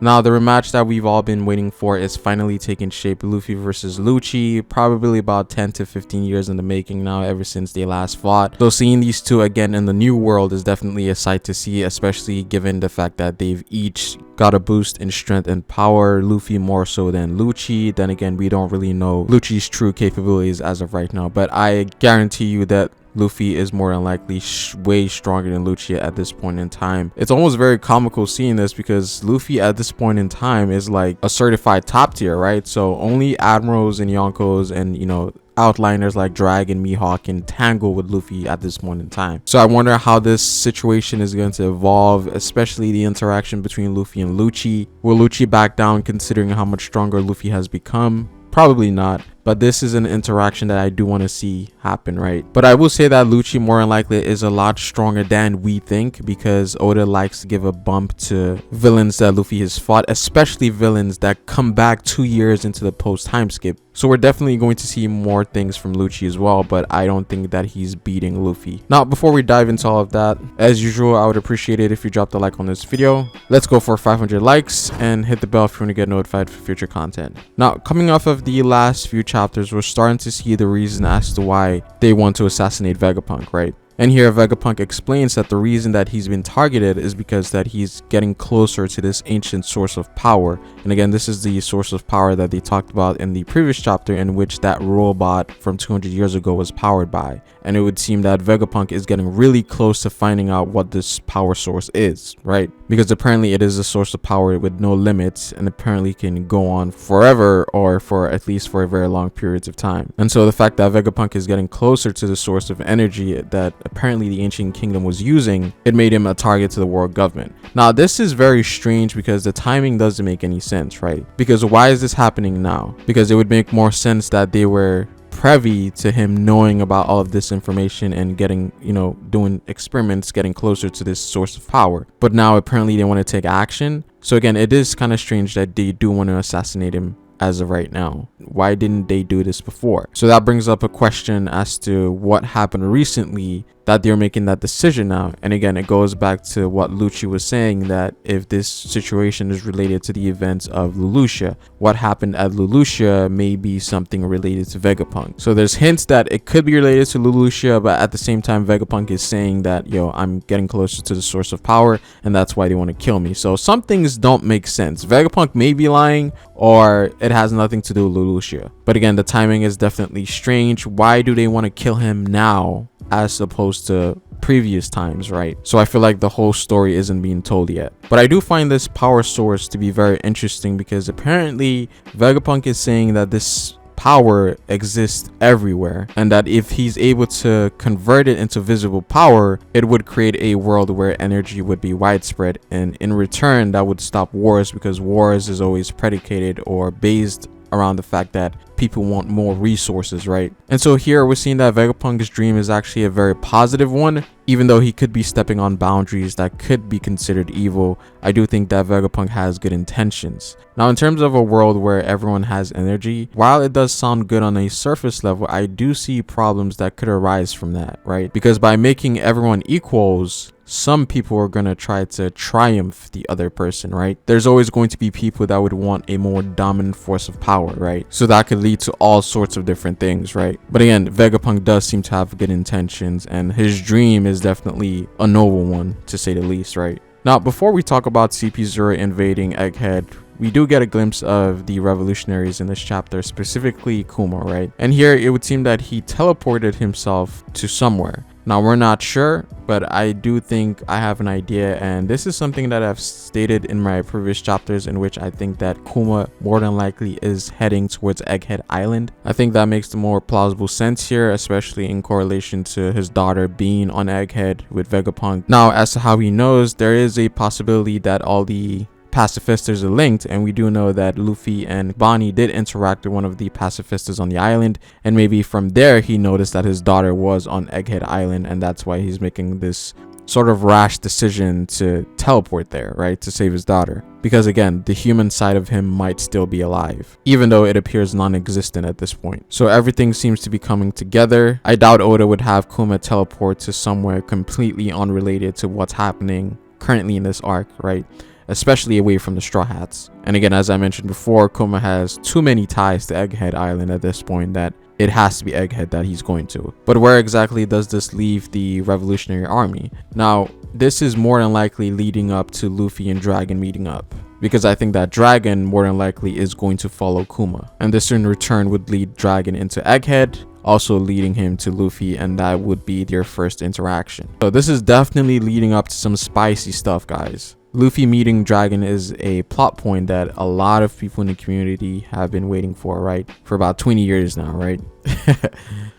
Now, the rematch that we've all been waiting for is finally taking shape. Luffy versus LUCCI, probably about 10 to 15 years in the making now, ever since they last fought. So seeing these two again in the new world is definitely a sight to see, especially given the fact that they've each got a boost in strength and power. Luffy more so than LUCCI. Then again, we don't really know LUCCI's true capabilities as of right now, but I guarantee you that Luffy is more than likely way stronger than LUCCI at this point in time. It's almost very comical seeing this because Luffy at this point in time is like a certified top tier, right? So only admirals and yonkos and, you know, outliners like Drag and Mihawk can tangle with Luffy at this point in time. So I wonder how this situation is going to evolve, especially the interaction between Luffy and LUCCI. Will LUCCI back down considering how much stronger Luffy has become? Probably not, but this is an interaction that I do want to see happen, right? But I will say that LUCCI more than likely is a lot stronger than we think, because Oda likes to give a bump to villains that Luffy has fought, especially villains that come back 2 years into the post time skip. So we're definitely going to see more things from LUCCI as well, but I don't think that he's beating Luffy. Now, before we dive into all of that, as usual, I would appreciate it if you dropped a like on this video. Let's go for 500 likes and hit the bell if you want to get notified for future content. Now, coming off of the last few chapters, we're starting to see the reason as to why they want to assassinate Vegapunk, right? And here Vegapunk explains that the reason that he's been targeted is because that he's getting closer to this ancient source of power. And again, this is the source of power that they talked about in the previous chapter, in which that robot from 200 years ago was powered by. And it would seem that Vegapunk is getting really close to finding out what this power source is, right? Because apparently it is a source of power with no limits, and apparently can go on forever, or for at least for a very long periods of time. And so the fact that Vegapunk is getting closer to the source of energy that apparently the ancient kingdom was using, it made him a target to the world government. Now, this is very strange because the timing doesn't make any sense, right? Because why is this happening now? Because it would make more sense that they were privy to him knowing about all of this information and getting, you know, doing experiments, getting closer to this source of power. But now apparently they want to take action. So again, it is kind of strange that they do want to assassinate him as of right now. Why didn't they do this before? So that brings up a question as to what happened recently that they're making that decision now. And again, it goes back to what LUCCI was saying, that if this situation is related to the events of LuLucia, what happened at LuLucia may be something related to Vegapunk. So there's hints that it could be related to LuLucia, but at the same time Vegapunk is saying that, yo, I'm getting closer to the source of power and that's why they want to kill me. So some things don't make sense. Vegapunk may be lying, or it has nothing to do with LuLucia. But again, the timing is definitely strange. Why do they want to kill him now as opposed to previous times, right? So I feel like the whole story isn't being told yet. But I do find this power source to be very interesting, because apparently Vegapunk is saying that this power exists everywhere, and that if he's able to convert it into visible power, it would create a world where energy would be widespread, and in return that would stop wars, because wars is always predicated or based around the fact that people want more resources, right? And so here we're seeing that Vegapunk's dream is actually a very positive one, even though he could be stepping on boundaries that could be considered evil. I do think that Vegapunk has good intentions. Now, in terms of a world where everyone has energy, while it does sound good on a surface level, I do see problems that could arise from that, right? Because by making everyone equals, some people are going to try to triumph the other person, right? There's always going to be people that would want a more dominant force of power, right? So that could lead to all sorts of different things, right? But again, Vegapunk does seem to have good intentions, and his dream is definitely a noble one, to say the least, right? Now, before we talk about CP0 invading Egghead, we do get a glimpse of the revolutionaries in this chapter, specifically Kuma, right? And here it would seem that he teleported himself to somewhere. Now, we're not sure, but I do think I have an idea, and this is something that I've stated in my previous chapters, in which I think that Kuma more than likely is heading towards Egghead Island. I think that makes the more plausible sense here, especially in correlation to his daughter being on Egghead with Vegapunk. Now, as to how he knows, there is a possibility that all the pacifistas are linked, and we do know that Luffy and Bonnie did interact with one of the pacifistas on the island, and maybe from there he noticed that his daughter was on Egghead Island, and that's why he's making this sort of rash decision to teleport there, right, to save his daughter. Because again, the human side of him might still be alive, even though it appears non-existent at this point. So everything seems to be coming together. I doubt Oda would have Kuma teleport to somewhere completely unrelated to what's happening currently in this arc, right? especially away from the Straw Hats. And again, as I mentioned before, Kuma has too many ties to Egghead Island at this point that it has to be Egghead that he's going to. But where exactly does this leave the Revolutionary Army? Now, this is more than likely leading up to Luffy and Dragon meeting up, because I think that Dragon more than likely is going to follow Kuma, and this in return would lead Dragon into Egghead, also leading him to Luffy, and that would be their first interaction. So this is definitely leading up to some spicy stuff, guys. Luffy meeting Dragon is a plot point that a lot of people in the community have been waiting for, right? For about 20 years now, right?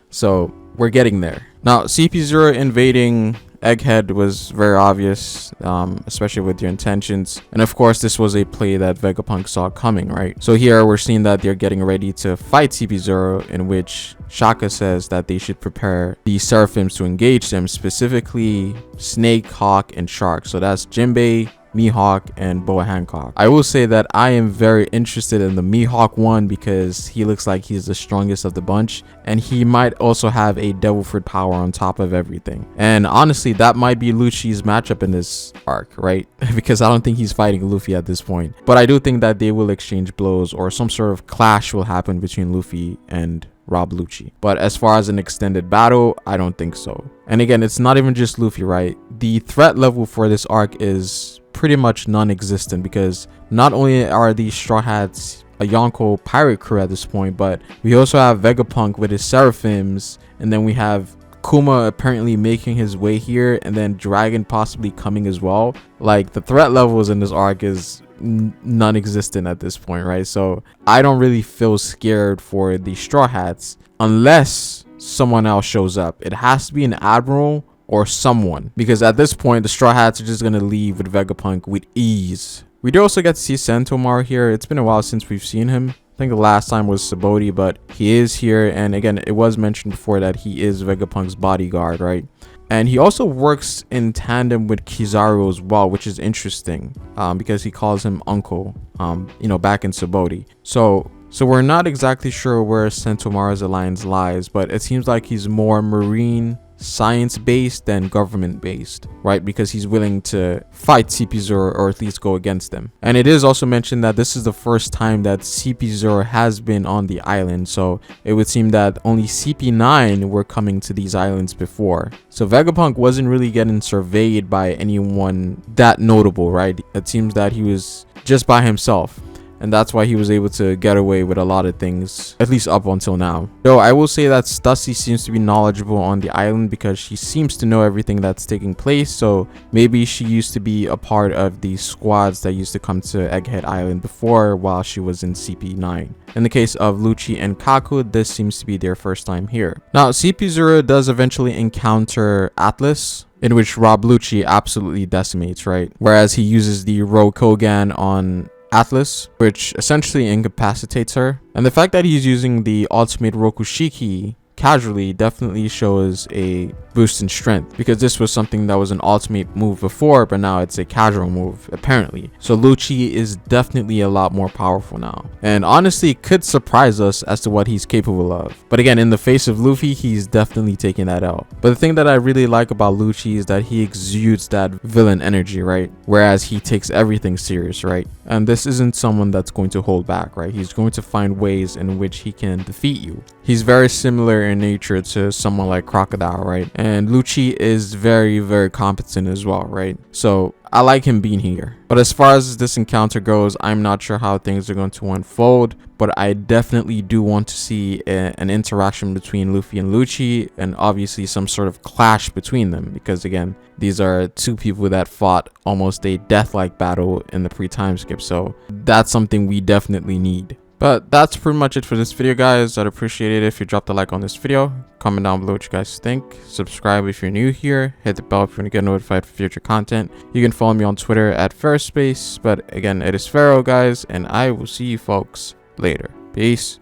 So we're getting there. Now, CP0 invading Egghead was very obvious, especially with their intentions. And of course, this was a play that Vegapunk saw coming, right? So here we're seeing that they're getting ready to fight CP0, in which Shaka says that they should prepare the Seraphims to engage them, specifically Snake, Hawk, and Shark. So that's Jinbei, Mihawk, and Boa Hancock. I will say that I am very interested in the Mihawk one because he looks like he's the strongest of the bunch, and he might also have a devil fruit power on top of everything. And honestly, that might be Lucci's matchup in this arc, right? Because I don't think he's fighting Luffy at this point, but I do think that they will exchange blows, or some sort of clash will happen between Luffy and Rob Lucci. But as far as an extended battle, I don't think so. And again, it's not even just Luffy, right? The threat level for this arc is pretty much non-existent, because not only are these Straw Hats a Yonko pirate crew at this point, but we also have Vegapunk with his Seraphims, and then we have Kuma apparently making his way here, and then Dragon possibly coming as well. Like, the threat levels in this arc is non-existent at this point, right? So I don't really feel scared for the Straw Hats unless someone else shows up. It has to be an admiral or someone, because at this point the Straw Hats are just gonna leave with Vegapunk with ease. We do also get to see Sentomar here. It's been a while since we've seen him. I think the last time was Sabaody, but he is here, and again, it was mentioned before that he is Vegapunk's bodyguard, right? And he also works in tandem with Kizaru as well, which is interesting, because he calls him uncle, you know, back in Sabaody. So we're not exactly sure where Sentomar's alliance lies, but it seems like he's more marine science-based than government-based, right? Because he's willing to fight CP0, or at least go against them. And it is also mentioned that this is the first time that CP0 has been on the island, so it would seem that only CP9 were coming to these islands before. So Vegapunk wasn't really getting surveyed by anyone that notable, right? It seems that he was just by himself, and that's why he was able to get away with a lot of things, at least up until now. Though I will say that Stussy seems to be knowledgeable on the island, because she seems to know everything that's taking place, so maybe she used to be a part of the squads that used to come to Egghead Island before, while she was in CP9. In the case of Lucci and Kaku, this seems to be their first time here. Now, CP0 does eventually encounter Atlas, in which Rob Lucci absolutely decimates, right? Whereas he uses the Rokogan on Atlas, which essentially incapacitates her. And the fact that he's using the ultimate Rokushiki casually definitely shows a boost in strength, because this was something that was an ultimate move before, but now it's a casual move apparently. So Lucci is definitely a lot more powerful now, and honestly could surprise us as to what he's capable of. But again, in the face of Luffy, he's definitely taking that out. But the thing that I really like about Lucci is that he exudes that villain energy, right? Whereas he takes everything serious, right? And this isn't someone that's going to hold back, right? He's going to find ways in which he can defeat you. He's very similar in nature to someone like Crocodile, right? And Lucci is very, very competent as well, right? So I like him being here. But as far as this encounter goes, I'm not sure how things are going to unfold, but I definitely do want to see an interaction between Luffy and Lucci, and obviously some sort of clash between them, because again, these are two people that fought almost a death-like battle in the pre-time skip, so that's something we definitely need. But that's pretty much it for this video, guys. I'd appreciate it if you dropped a like on this video, comment down below what you guys think, subscribe if you're new here, hit the bell if you want to get notified for future content. You can follow me on Twitter at Ferrospace, but again, it is Ferro, guys, and I will see you folks later. Peace.